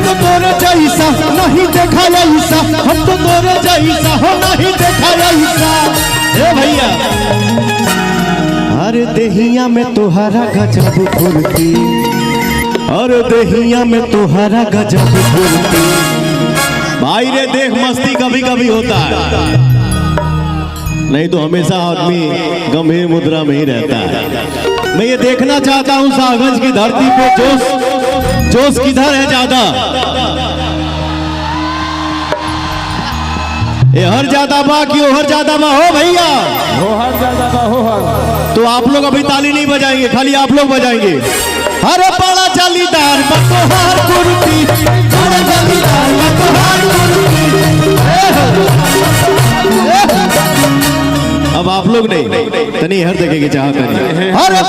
तो तोरे जैसा नहीं देखा ऐसा, हम तो तोरे जैसा हो नहीं देखा ऐसा। ए भैया अरे देहिया में तोहरा गजब फुर्ती, अरे देहिया में तोहरा गजब फुर्ती। भाई रे देख मस्ती कभी कभी होता है, नहीं तो हमेशा आदमी गंभीर मुद्रा में ही रहता है। मैं ये देखना चाहता हूँ सागंज की धरती पे जोश जोश किधर है ज्यादा, ये हर ज्यादा बा कि हर ज्यादा बा हो भैया, हो हर ज्यादा बा हो हर। तो आप लोग अभी ताली नहीं बजाएंगे, खाली आप लोग बजाएंगे। अरे बड़ा जालीदार बतोहार कुर्ती, बड़ा जालीदार बतोहार कुर्ती। अब आप लोग नहीं तनी हर देखेंगे चाह करिए। अरे